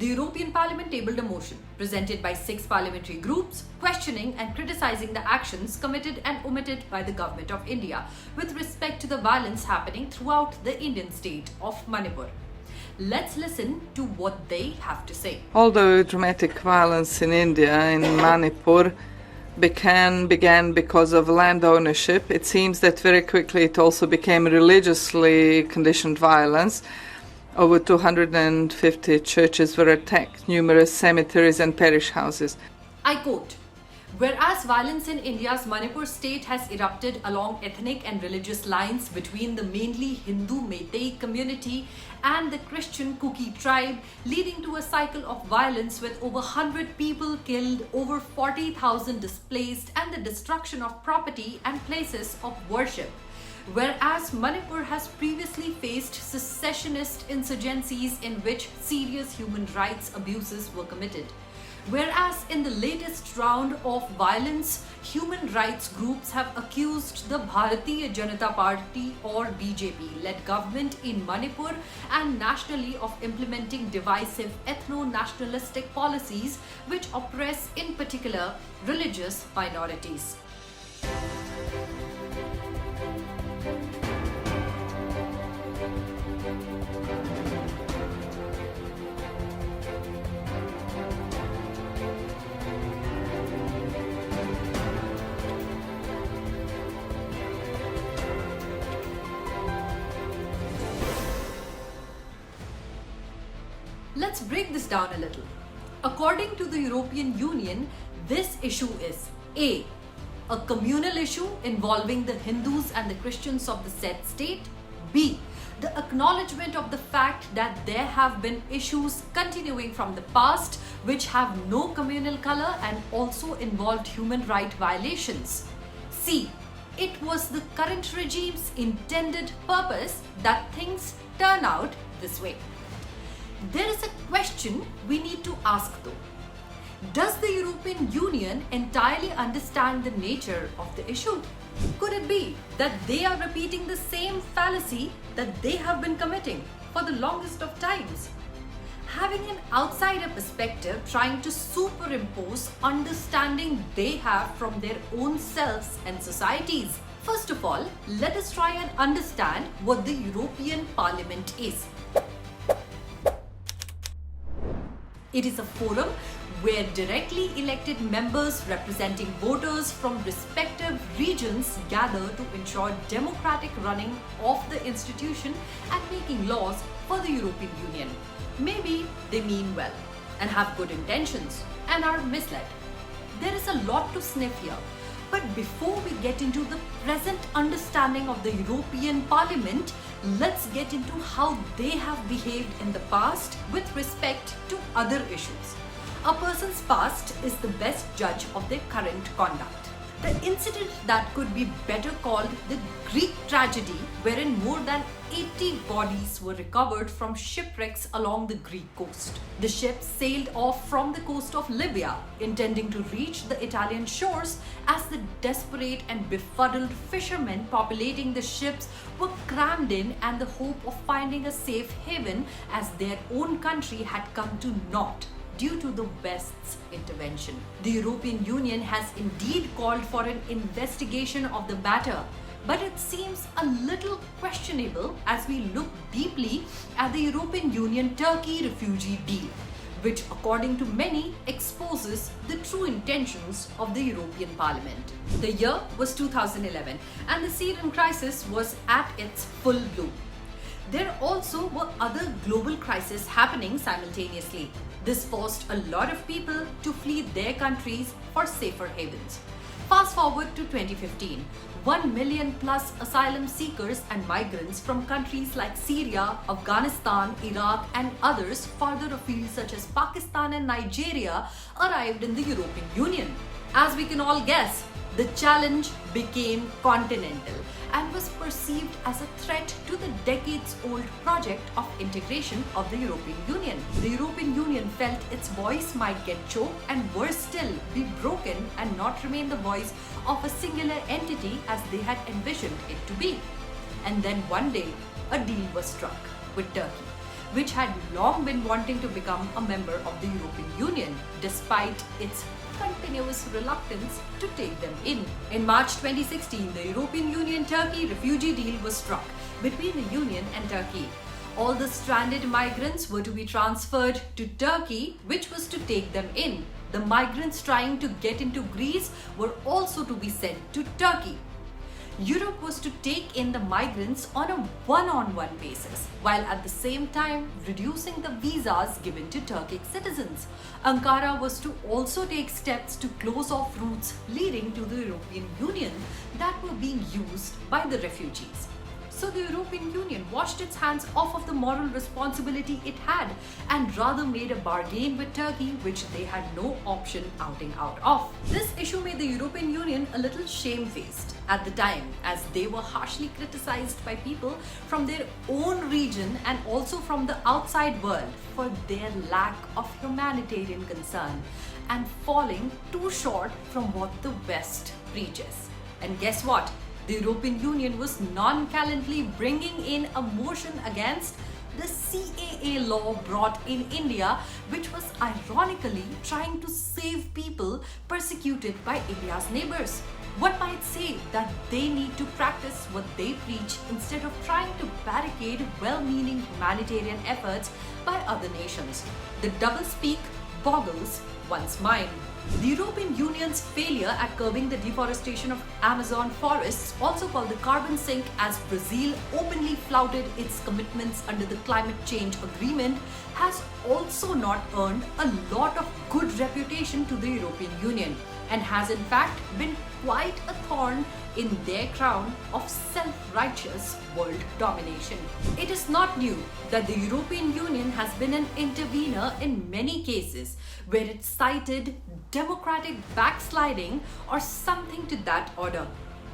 The European Parliament tabled a motion presented by 6 parliamentary groups questioning and criticizing the actions committed and omitted by the government of India with respect to the violence happening throughout the Indian state of Manipur. Let's listen to what they have to say. Although dramatic violence in India, in Manipur, began because of land ownership, it seems that very quickly it also became religiously conditioned violence. Over 250 churches were attacked, numerous cemeteries and parish houses. I quote, "Whereas violence in India's Manipur state has erupted along ethnic and religious lines between the mainly Hindu Meitei community and the Christian Kuki tribe, leading to a cycle of violence with over 100 people killed, over 40,000 displaced, and the destruction of property and places of worship. Whereas Manipur has previously faced secessionist insurgencies in which serious human rights abuses were committed. Whereas in the latest round of violence, human rights groups have accused the Bharatiya Janata Party or BJP-led government in Manipur and nationally of implementing divisive ethno-nationalistic policies which oppress in particular religious minorities." Let's break this down a little. According to the European Union, this issue is A. A communal issue involving the Hindus and the Christians of the said state. B. The acknowledgement of the fact that there have been issues continuing from the past which have no communal color and also involved human right violations. C. It was the current regime's intended purpose that things turn out this way. There is a question we need to ask though. Does the European Union entirely understand the nature of the issue? Could it be that they are repeating the same fallacy that they have been committing for the longest of times? Having an outsider perspective trying to superimpose understanding they have from their own selves and societies. First of all, let us try and understand what the European Parliament is. It is a forum where directly elected members representing voters from respective regions gather to ensure democratic running of the institution and making laws for the European Union. Maybe they mean well and have good intentions and are misled. There is a lot to sniff here. But before we get into the present understanding of the European Parliament, let's get into how they have behaved in the past with respect to other issues. A person's past is the best judge of their current conduct. The incident that could be better called the Greek tragedy, wherein more than 80 bodies were recovered from shipwrecks along the Greek coast. The ships sailed off from the coast of Libya, intending to reach the Italian shores as the desperate and befuddled fishermen populating the ships were crammed in and the hope of finding a safe haven as their own country had come to naught due to the West's intervention. The European Union has indeed called for an investigation of the matter, but it seems a little questionable as we look deeply at the European Union-Turkey refugee deal, which according to many exposes the true intentions of the European Parliament. The year was 2011 and the Syrian crisis was at its full bloom. There also were other global crises happening simultaneously. This forced a lot of people to flee their countries for safer havens. Fast forward to 2015, 1 million plus asylum seekers and migrants from countries like Syria, Afghanistan, Iraq and others farther afield such as Pakistan and Nigeria arrived in the European Union. As we can all guess, the challenge became continental and was perceived as a threat to the decades-old project of integration of the European Union. The European Union felt its voice might get choked and worse still, be broken and not remain the voice of a singular entity as they had envisioned it to be. And then one day, a deal was struck with Turkey, which had long been wanting to become a member of the European Union, despite its continuous reluctance to take them in. In March 2016, the European Union-Turkey refugee deal was struck between the Union and Turkey. All the stranded migrants were to be transferred to Turkey, which was to take them in. The migrants trying to get into Greece were also to be sent to Turkey. Europe was to take in the migrants on a one-on-one basis, while at the same time reducing the visas given to Turkic citizens. Ankara was to also take steps to close off routes leading to the European Union that were being used by the refugees. So the European Union washed its hands off of the moral responsibility it had and rather made a bargain with Turkey, which they had no option outing out of. This issue made the European Union a little shamefaced at the time, as they were harshly criticized by people from their own region and also from the outside world for their lack of humanitarian concern and falling too short from what the West preaches. And guess what? The European Union was nonchalantly bringing in a motion against the CAA law brought in India, which was ironically trying to save people persecuted by India's neighbors. One might say that they need to practice what they preach instead of trying to barricade well-meaning humanitarian efforts by other nations. The doublespeak boggles one's mind. The European Union's failure at curbing the deforestation of Amazon forests, also called the carbon sink, as Brazil openly flouted its commitments under the climate change agreement, has also not earned a lot of good reputation to the European Union and has in fact been quite a thorn in their crown of self-righteous world domination. It is not new that the European Union has been an intervener in many cases where it cited democratic backsliding or something to that order.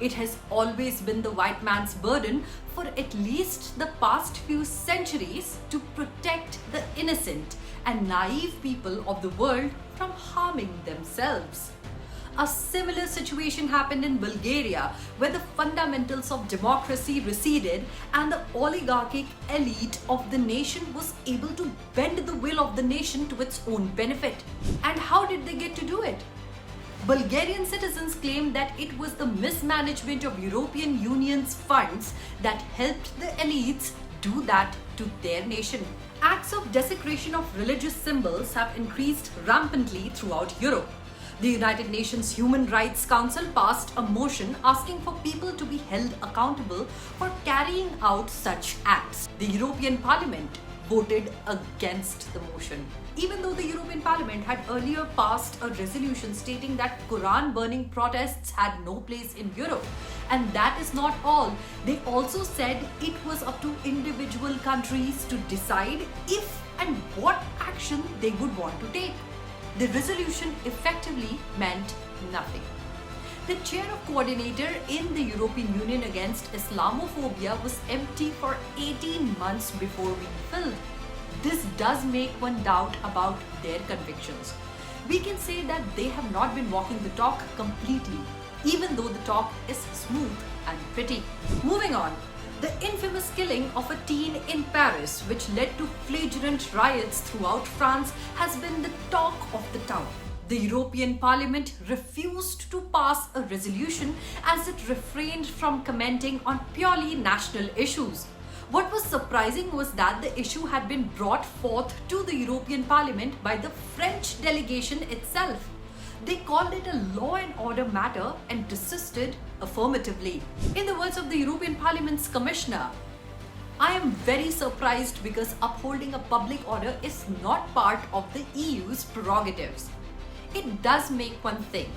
It has always been the white man's burden for at least the past few centuries to protect the innocent and naive people of the world from harming themselves. A similar situation happened in Bulgaria, where the fundamentals of democracy receded and the oligarchic elite of the nation was able to bend the will of the nation to its own benefit. And how did they get to do it? Bulgarian citizens claimed that it was the mismanagement of European Union's funds that helped the elites do that to their nation. Acts of desecration of religious symbols have increased rampantly throughout Europe. The United Nations Human Rights Council passed a motion asking for people to be held accountable for carrying out such acts. The European Parliament voted against the motion, even though the European Parliament had earlier passed a resolution stating that Quran burning protests had no place in Europe. And that is not all. They also said it was up to individual countries to decide if and what action they would want to take. The resolution effectively meant nothing. The chair of coordinator in the European Union against Islamophobia was empty for 18 months before being filled. This does make one doubt about their convictions. We can say that they have not been walking the talk completely, even though the talk is smooth and pretty. Moving on. The infamous killing of a teen in Paris, which led to flagrant riots throughout France, has been the talk of the town. The European Parliament refused to pass a resolution as it refrained from commenting on purely national issues. What was surprising was that the issue had been brought forth to the European Parliament by the French delegation itself. They called it a law and order matter and desisted affirmatively. In the words of the European Parliament's commissioner, I am very surprised because upholding a public order is not part of the EU's prerogatives. It does make one think.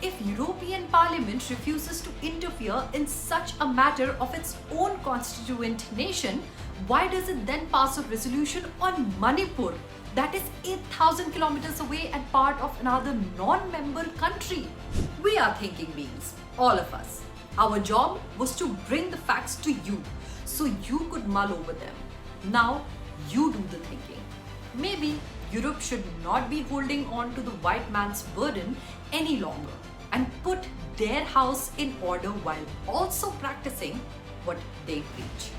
If European Parliament refuses to interfere in such a matter of its own constituent nation, why does it then pass a resolution on Manipur that is 8,000 kilometers away and part of another non-member country? We are thinking beings, all of us. Our job was to bring the facts to you so you could mull over them. Now you do the thinking. Maybe Europe should not be holding on to the white man's burden any longer and put their house in order while also practicing what they preach.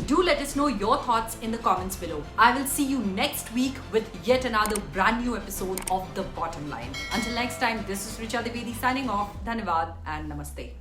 Do let us know your thoughts in the comments below. I will see you next week with yet another brand new episode of The Bottom Line. Until next time, this is Richa Devedi signing off. Dhanavad and Namaste.